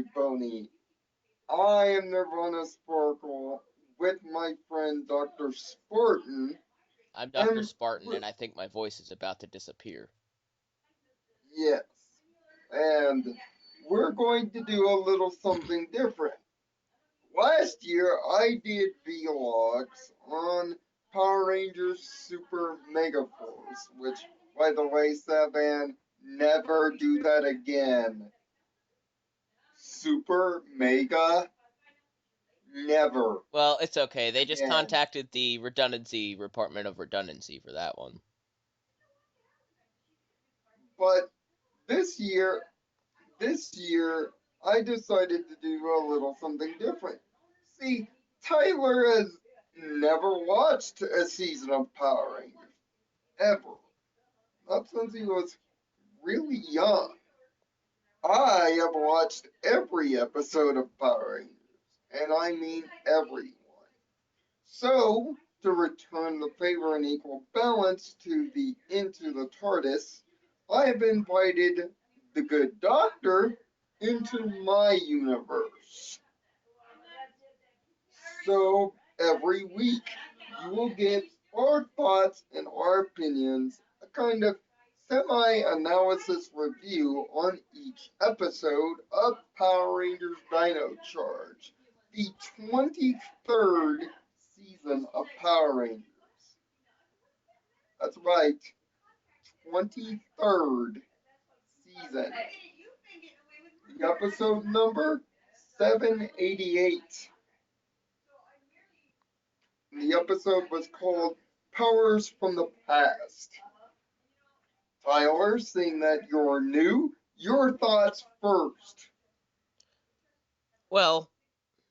everybody. I am Nirvana Sparkle with my friend Doctor Spartan, I'm Doctor and Spartan, and I think my voice is about to disappear. yes, and we're going to do a little something different. Last year, I did vlogs on Power Rangers Super Mega Force, which, by the way, Saban, never do that again. Super Mega, never Well, it's okay. They just again. contacted the redundancy Department of Redundancy for that one. But this year, this year, I decided to do a little something different. See, Tyler has never watched a season of Power Rangers, ever. Not since he was really young. I have watched every episode of Power Rangers, and I mean every one. So, to return the favor and equal balance to the Into the TARDIS, I have invited the good doctor into my universe. So, every week, you will get our thoughts and our opinions, a kind of semi analysis review on each episode of Power Rangers Dino Charge, the 23rd season of Power Rangers. That's right, 23rd season. The episode number 788. The episode was called Powers from the Past. Tyler, seeing that you're new, your thoughts first. Well,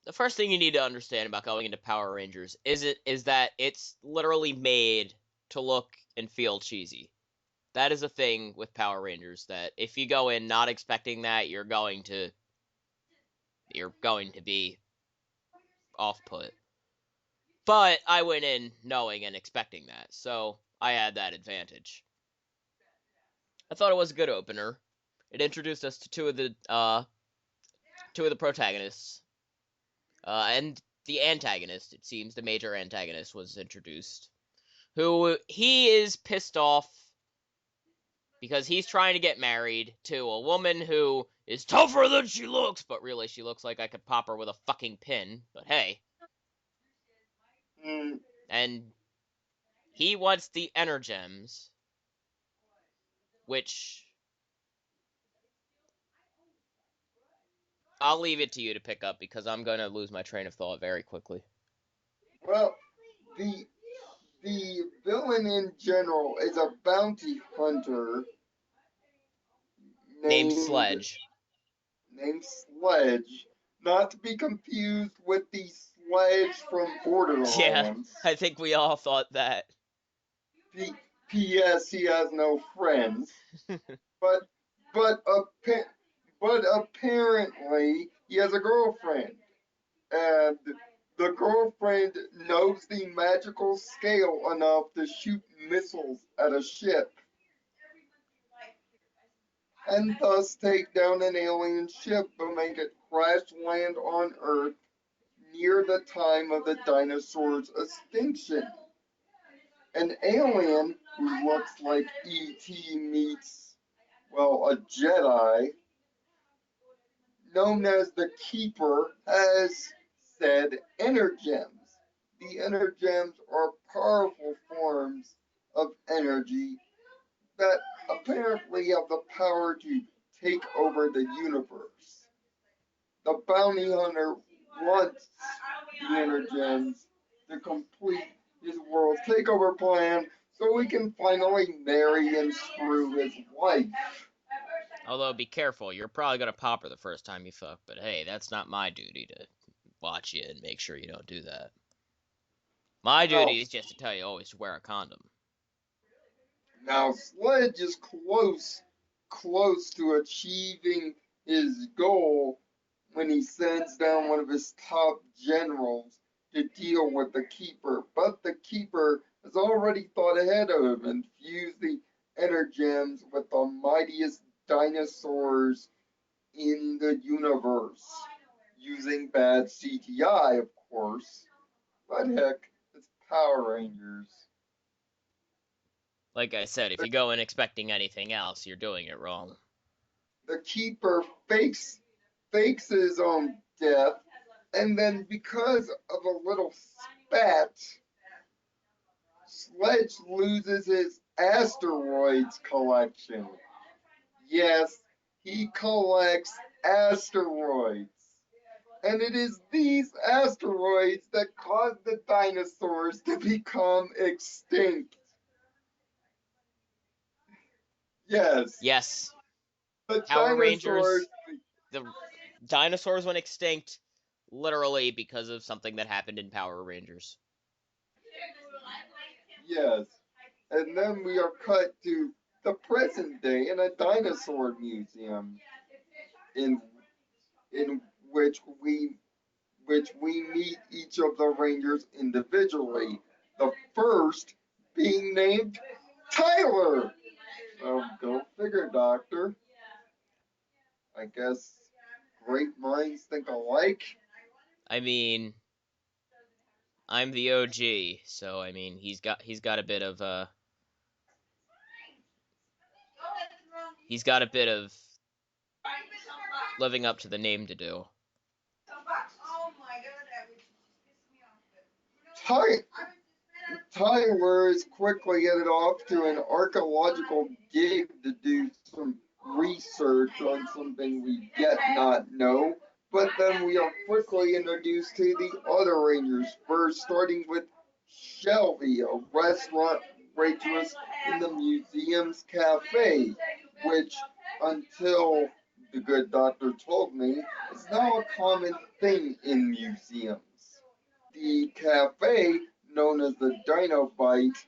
the first thing you need to understand about going into Power Rangers is that it's literally made to look and feel cheesy. That is a thing with Power Rangers that if you go in not expecting that, you're going to be off put. But I went in knowing and expecting that, so I had that advantage. I thought it was a good opener. It introduced us to two of the protagonists, and the antagonist. It seems the major antagonist was introduced, who he is pissed off because he's trying to get married to a woman who is tougher than she looks, but really she looks like I could pop her with a fucking pin. But hey, Mm, and he wants the energems, which I'll leave it to you to pick up because I'm going to lose my train of thought very quickly. well, the the villain in general is a bounty hunter Named named Sledge. named Sledge, not to be confused with the Sledge from Yeah, Borderlands. I think we all thought that. P- P.S. He has no friends, but but but apparently he has a girlfriend, and the girlfriend knows the magical scale enough to shoot missiles at a ship and thus take down an alien ship but make it crash land on Earth near the time of the dinosaurs' extinction. An alien who looks like E.T. meets, well, a Jedi, known as the Keeper, has said energems. The energems are powerful forms of energy that apparently have the power to take over the universe. The bounty hunter wants the energems to complete his world takeover plan so he can finally marry and screw his wife. Although, be careful, you're probably going to pop her the first time you fuck, but hey, that's not my duty to watch you and make sure you don't do that. My Now, duty is just to tell you always to wear a condom. now Sledge is close to achieving his goal when he sends down one of his top generals to deal with the Keeper. But the Keeper has already thought ahead of him and fused the energems with the mightiest dinosaurs in the universe, using bad CGI, of course. But heck, it's Power Rangers. Like I said, if The, you go in expecting anything else, you're doing it wrong. the Keeper fakes his own death, and then because of a little spat, Sledge loses his asteroids collection. Yes, he collects asteroids. And it is these asteroids that cause the dinosaurs to become extinct. Yes, Yes, the Power dinosaurs. Rangers, the dinosaurs went extinct literally because of something that happened in Power Rangers. Yes. And then we are cut to the present day in a dinosaur museum in in which we meet each of the Rangers individually. The first being named Tyler. So go figure, Doctor. I guess great minds think alike. I mean, I'm the OG, so I mean, he's got a bit of he's got a bit of living up to the name to do. Ty- Tyler is quickly headed off to an archaeological dig to do some research on something we yet not know. But then we are quickly introduced to the other Rangers, first starting with Shelby, a restaurant waitress in the museum's cafe, which, until the good doctor told me, is now a common thing in museums. The cafe, known as the Dino Bite,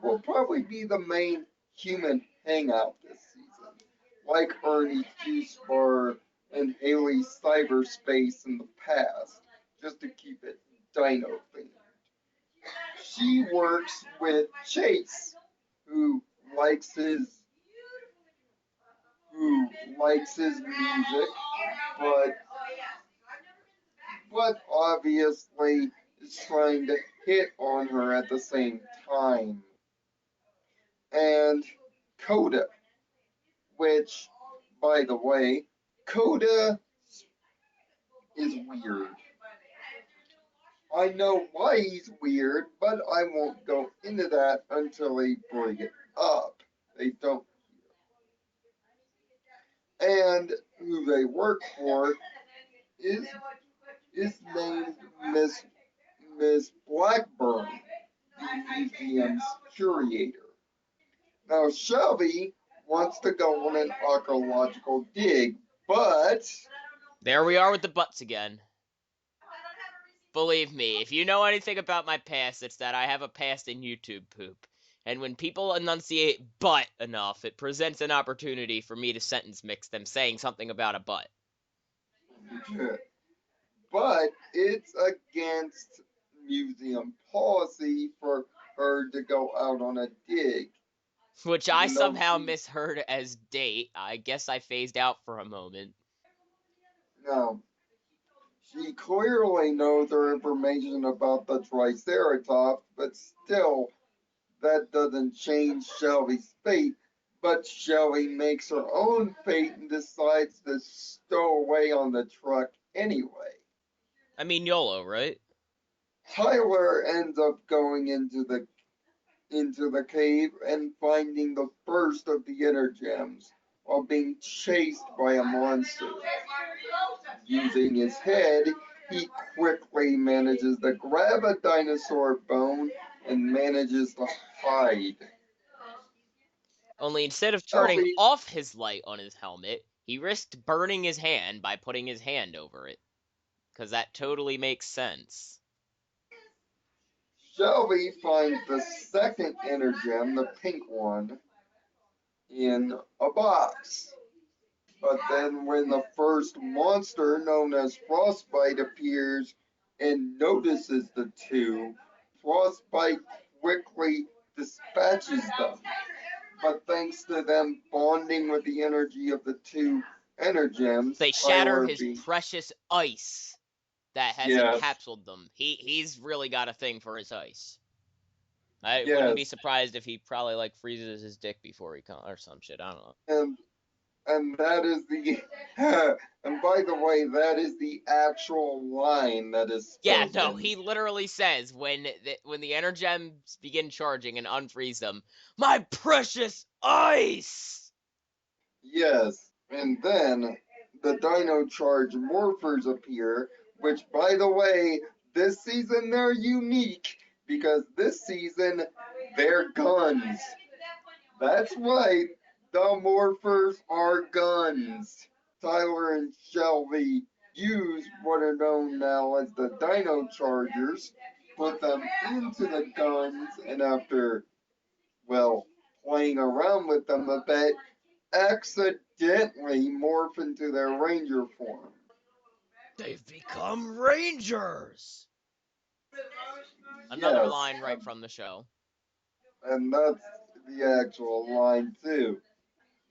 will probably be the main human hangout this season, like Ernie's Juice Bar and Haley's Cyberspace in the past, just to keep it dino themed. She works with Chase, who likes his who likes his music, but obviously is trying to hit on her at the same time. And Coda, which, by the way, Coda is weird. I know why he's weird, but I won't go into that until they bring it up. They don't. And who they work for is named Miss Blackburn, the museum's curator. Now Shelby wants to go on an archaeological dig, but There we are with the butts again. Believe me, if you know anything about my past, it's that I have a past in YouTube poop. And when people enunciate butt enough, it presents an opportunity for me to sentence mix them saying something about a butt. it's against museum policy for her to go out on a dig, Which I even though somehow misheard as date. I guess I phased out for a moment. no, she clearly knows her information about the Triceratops, but still, that doesn't change Shelby's fate. But Shelby makes her own fate and decides to stow away on the truck anyway. I mean, YOLO, right? Tyler ends up going into the cave and finding the first of the inner gems while being chased by a monster. Using his head, he quickly manages to grab a dinosaur bone and manages to hide. Only instead of turning Shelby, off his light on his helmet, he risked burning his hand by putting his hand over it. Because that totally makes sense. Shelby finds the second inner gem, the pink one, in a box. But then when the first monster, known as Frostbite, appears and notices the two, Frostbite quickly dispatches them. But thanks to them bonding with the energy of the two Energems, They shatter Tyler his being, precious ice that has yes, encapsulated them. He's really got a thing for his ice. I wouldn't be yes, surprised if he probably like freezes his dick before he comes or some shit. I don't know. and that is the, and by the way, that is the actual line that is Yeah, no, spoken. he literally says when the energems begin charging and unfreeze them, my precious ice. Yes, and then the Dino Charge morphers appear, which, by the way, this season they're unique because this season they're guns. That's right, the morphers are guns. Tyler and Shelby use what are known now as the Dino Chargers, put them into the guns, and after, well, playing around with them a bit, accidentally morph into their ranger form. They've become rangers. Another Yes, line right from the show. and that's the actual line too.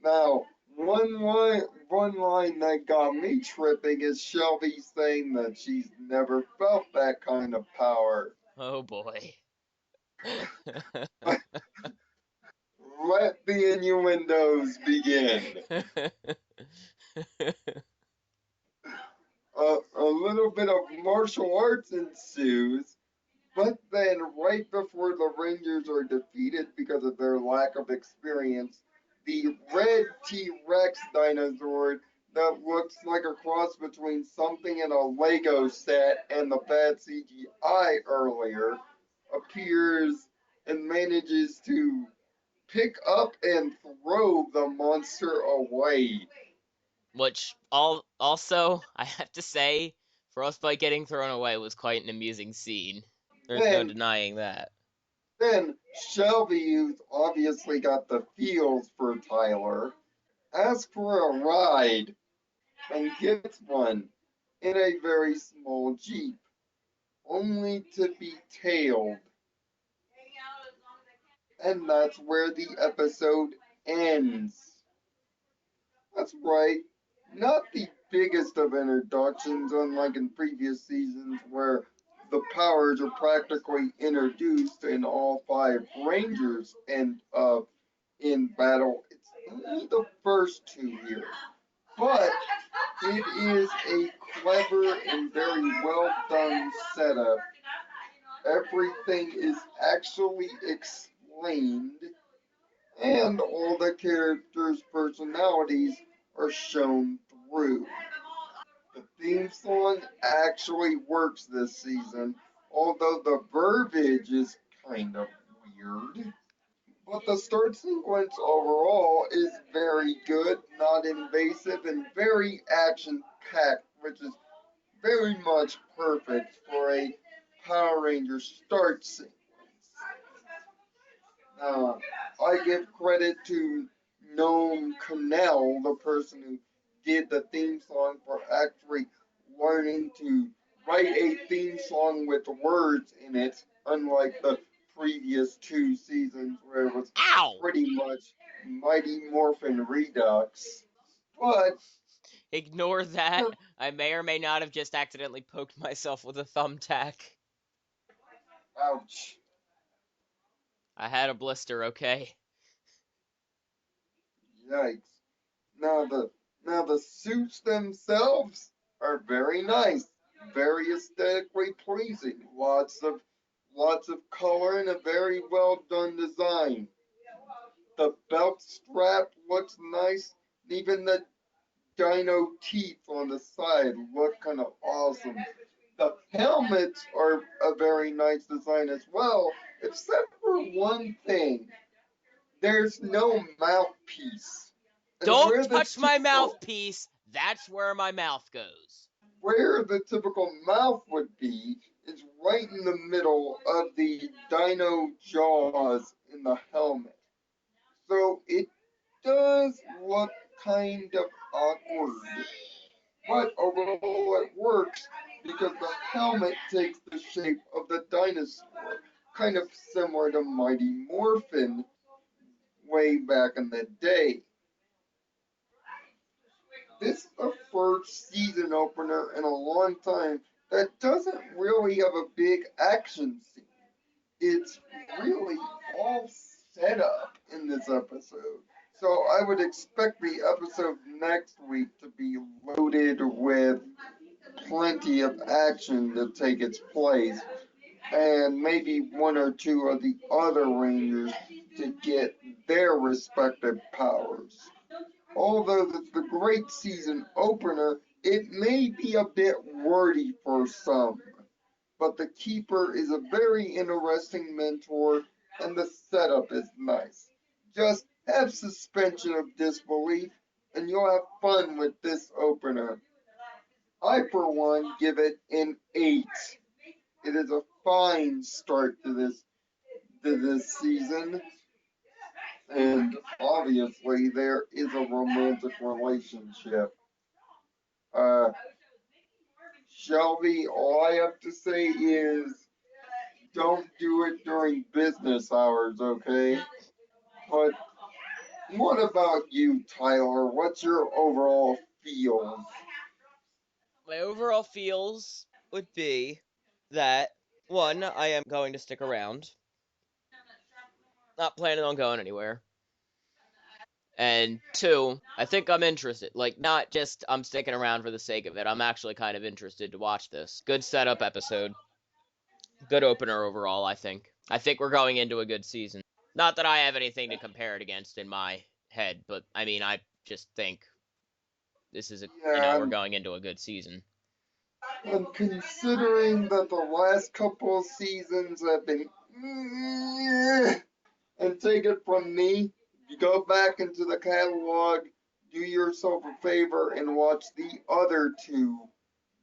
Now, one line that got me tripping is Shelby saying that she's never felt that kind of power. Oh boy. Let the innuendos begin. A little bit of martial arts ensues, but then, right before the Rangers are defeated because of their lack of experience, the red T Rex dinosaur that looks like a cross between something in a Lego set and the bad CGI earlier appears and manages to pick up and throw the monster away. Which also I have to say, Frostbite getting thrown away was quite an amusing scene. There's no Then denying that. Then Shelby, who's obviously got the feels for Tyler, asks for a ride and gets one in a very small Jeep, only to be tailed. And that's where the episode ends. That's right, not the biggest of introductions, unlike in previous seasons where the powers are practically introduced and all five Rangers end up in battle. It's only the first two here, but it is a clever and very well done setup. Everything is actually explained, and all the characters' personalities are shown through. The theme song actually works this season, although the verbiage is kind of weird. But the start sequence overall is very good, not invasive, and very action packed, which is very much perfect for a Power Ranger start sequence. I give credit to Noam Connell, the person who did the theme song, for actually learning to write a theme song with words in it, unlike the previous two seasons where it was Ow! pretty much Mighty Morphin Redux. But, Ignore that. I may or may not have just accidentally poked myself with a thumbtack. ouch, I had a blister, okay? yikes. Now the suits themselves are very nice, very aesthetically pleasing. Lots of color and a very well done design. The belt strap looks nice. Even the dino teeth on the side look kind of awesome. The helmets are a very nice design as well, except for one thing. There's no mouthpiece. And Don't touch my mouthpiece! That's where my mouth goes. where the typical mouth would be is right in the middle of the dino jaws in the helmet. So it does look kind of awkward. But overall it works because the helmet takes the shape of the dinosaur, kind of similar to Mighty Morphin way back in the day. this is the first season opener in a long time that doesn't really have a big action scene. It's really all set up in this episode. So I would expect the episode next week to be loaded with plenty of action to take its place, and maybe one or two of the other Rangers to get their respective powers. Although it's the great season opener, it may be a bit wordy for some, but the Keeper is a very interesting mentor and the setup is nice. Just have suspension of disbelief and you'll have fun with this opener. I, for one, give it an 8. It is a fine start to this season, and obviously there is a romantic relationship. Uh, Shelby, all I have to say is don't do it during business hours, okay? But what about you, Tyler? What's your overall feels? My overall feels would be that, one, I am going to stick around. Not planning on going anywhere. And two, I think I'm interested. Like, not just I'm sticking around for the sake of it. I'm actually kind of interested to watch this. Good setup episode. Good opener overall, I think. I think we're going into a good season. Not that I have anything to compare it against in my head, but I mean, I just think this is Yeah, we're going into a good season. and considering that the last couple of seasons have been, and take it from me, you go back into the catalog, do yourself a favor, and watch the other two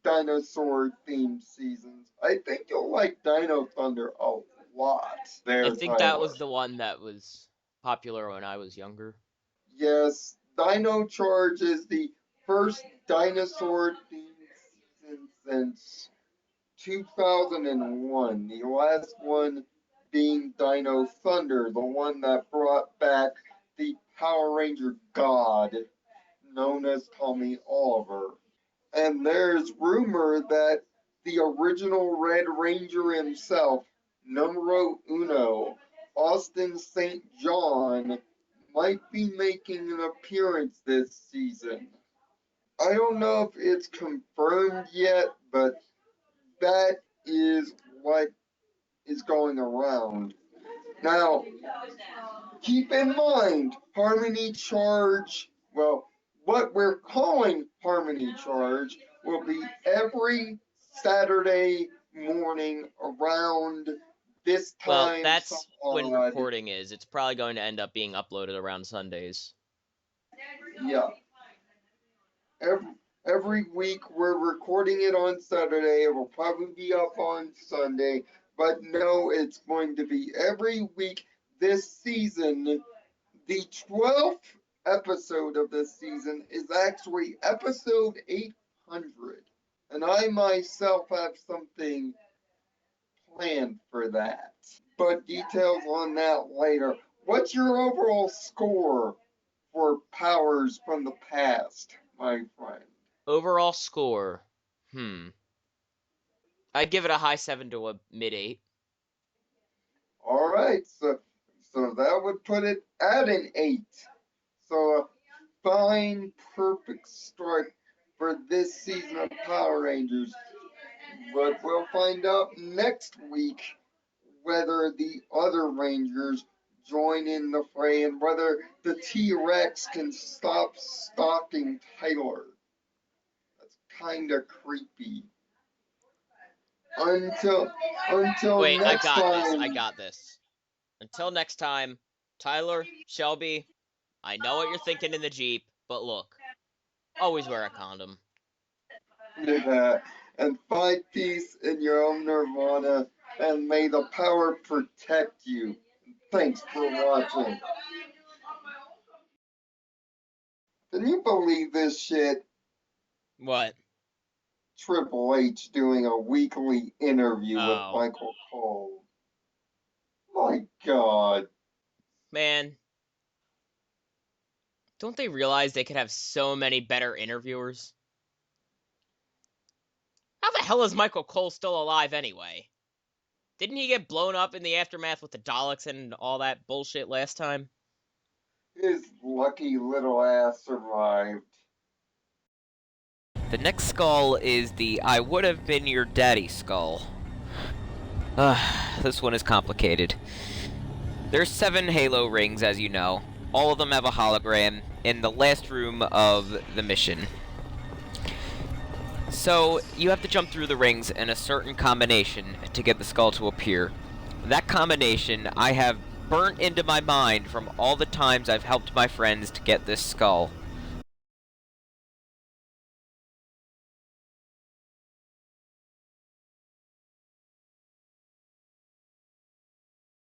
dinosaur themed seasons. I think you'll like Dino Thunder a lot. I There, think that Tyler. was the one that was popular when I was younger. Yes, Dino Charge is the first dinosaur themed season since 2001. The last one being Dino Thunder, the one that brought back the Power Ranger god known as Tommy Oliver. And there's rumor that the original Red Ranger himself, numero uno, Austin St. John, might be making an appearance this season. I don't know if it's confirmed yet, but that is what is going around. Now, keep in mind, Harmony Charge, well, what we're calling Harmony Charge will be every Saturday morning around this Well, time. that's when recording is. It's probably going to end up being uploaded around Sundays. Yeah. Every, every week we're recording it on Saturday. It will probably be up on Sunday. But no, it's going to be every week this season. The 12th episode of this season is actually episode 800. And I myself have something planned for that. But details on that later. What's your overall score for Powers from the Past, my friend? Overall score. I'd give it a high 7 to a mid 8. All right, so that would put it at an 8. So a fine, perfect start for this season of Power Rangers. But we'll find out next week whether the other Rangers join in the fray and whether the T-Rex can stop stalking Tyler. That's kind of creepy. Until Wait, I next got this. time. I got this. Until next time, Tyler, Shelby, I know what you're thinking in the Jeep, but look, always wear a condom. Yeah, and find peace in your own Nirvana, and may the power protect you. Thanks for watching. Can you believe this shit? What? Triple H doing a weekly interview with Oh, Michael Cole. My God. man. Don't they realize they could have so many better interviewers? How the hell is Michael Cole still alive anyway? Didn't he get blown up in the aftermath with the Daleks and all that bullshit last time? His lucky little ass survived. The next skull is the I would have been your daddy skull. This one is complicated. There's 7 Halo rings, as you know. All of them have a hologram in the last room of the mission. So, you have to jump through the rings in a certain combination to get the skull to appear. That combination I have burnt into my mind from all the times I've helped my friends to get this skull.